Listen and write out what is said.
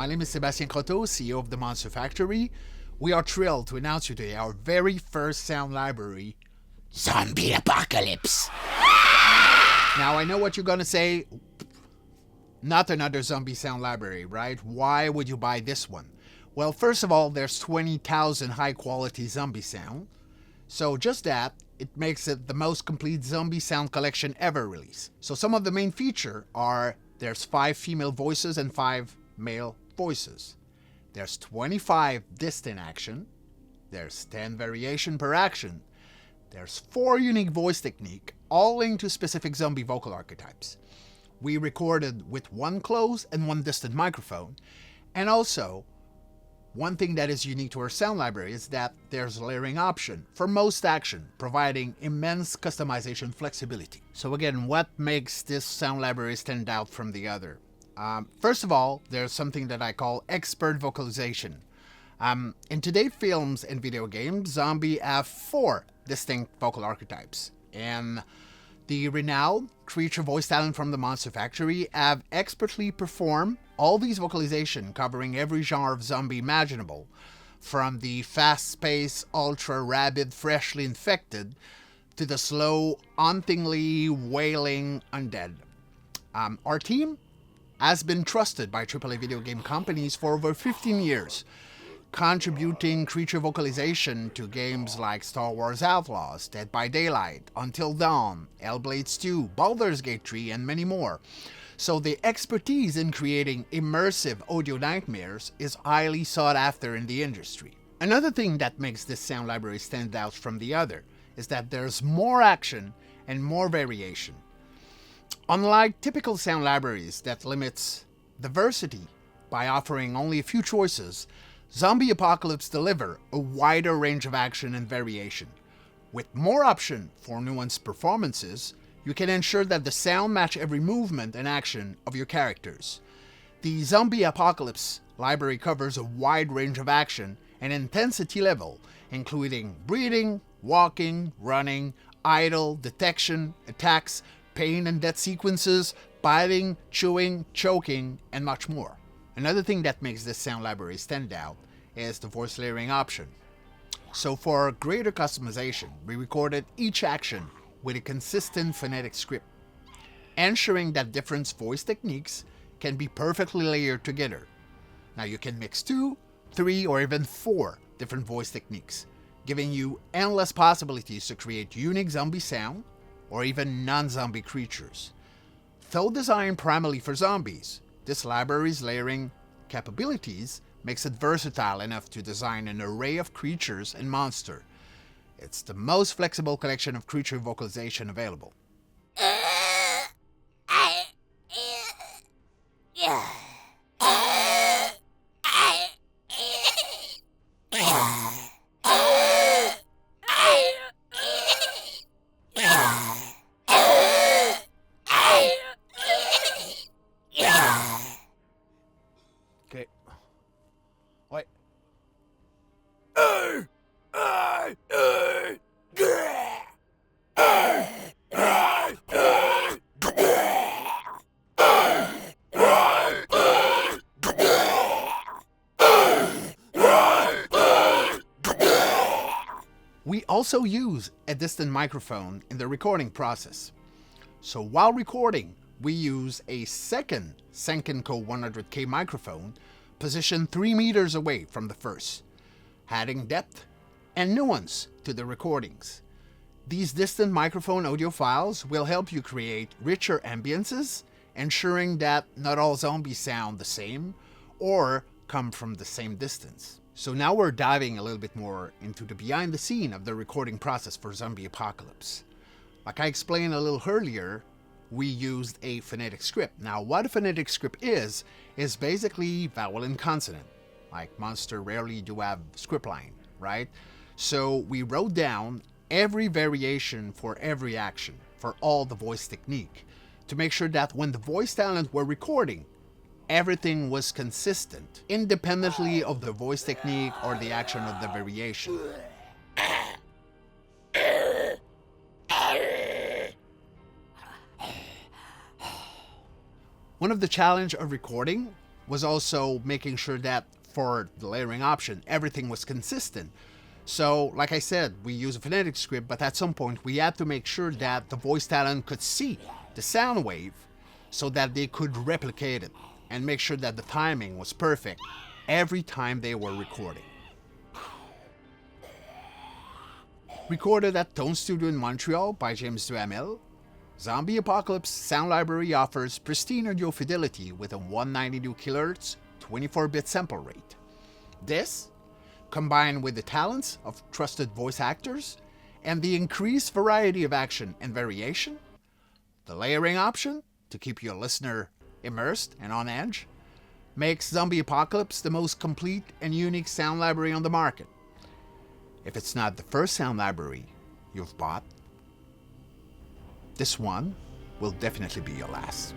My name is Sébastien Croteau, CEO of the Monster Factory. We are thrilled to announce you today our very first sound library, Zombie Apocalypse. Now, I know what you're going to say. Not another zombie sound library, right? Why would you buy this one? Well, first of all, there's 20,000 high-quality zombie sound. So just that, it makes it the most complete zombie sound collection ever released. So some of the main features are there's 5 female voices and 5 male voices. There's 25 distant action. There's 10 variation per action. There's 4 unique voice technique, all linked to specific zombie vocal archetypes. We recorded with 1 close and 1 distant microphone. And also, one thing that is unique to our sound library is that there's a layering option for most action, providing immense customization flexibility. So again, what makes this sound library stand out from the other? First of all, there's something that I call expert vocalization. In today's films and video games, zombies have 4 distinct vocal archetypes. And the renowned creature voice talent from the Monster Factory have expertly performed all these vocalizations covering every genre of zombie imaginable, from the fast-paced, ultra-rabid, freshly infected, to the slow, hauntingly wailing undead. Our team has been trusted by AAA video game companies for over 15 years, contributing creature vocalization to games like Star Wars Outlaws, Dead by Daylight, Until Dawn, Hellblade 2, Baldur's Gate 3, and many more. So the expertise in creating immersive audio nightmares is highly sought after in the industry. Another thing that makes this sound library stand out from the other is that there's more action and more variation. Unlike typical sound libraries that limits diversity by offering only a few choices, Zombie Apocalypse deliver a wider range of action and variation. With more option for nuanced performances, you can ensure that the sound match every movement and action of your characters. The Zombie Apocalypse library covers a wide range of action and intensity level, including breathing, walking, running, idle, detection, attacks, pain and death sequences, biting, chewing, choking, and much more. Another thing that makes this sound library stand out is the voice layering option. So for greater customization, we recorded each action with a consistent phonetic script, ensuring that different voice techniques can be perfectly layered together. Now you can mix 2, 3, or even 4 different voice techniques, giving you endless possibilities to create unique zombie sound or even non-zombie creatures. Though designed primarily for zombies, this library's layering capabilities makes it versatile enough to design an array of creatures and monsters. It's the most flexible collection of creature vocalization available. Okay. Wait. We also use a distant microphone in the recording process. So while recording, we use a second Senkenko 100K microphone positioned 3 meters away from the first, adding depth and nuance to the recordings. These distant microphone audio files will help you create richer ambiances, ensuring that not all zombies sound the same or come from the same distance. So now we're diving a little bit more into the behind the scene of the recording process for Zombie Apocalypse. Like I explained a little earlier, we used a phonetic script. Now what a phonetic script is basically vowel and consonant. Like Monster rarely do have script line, right? So we wrote down every variation for every action, for all the voice technique, to make sure that when the voice talent were recording, everything was consistent, independently of the voice technique or the action of the variation. One of the challenges of recording was also making sure that for the layering option, everything was consistent. So, like I said, we use a phonetic script, but at some point we had to make sure that the voice talent could see the sound wave so that they could replicate it and make sure that the timing was perfect every time they were recording. Recorded at Tone Studio in Montreal by James Duhamel, Zombie Apocalypse Sound Library offers pristine audio fidelity with a 192 kHz, 24-bit sample rate. This, combined with the talents of trusted voice actors and the increased variety of action and variation, the layering option to keep your listener immersed and on edge, makes Zombie Apocalypse the most complete and unique sound library on the market. If it's not the first sound library you've bought, this one will definitely be your last.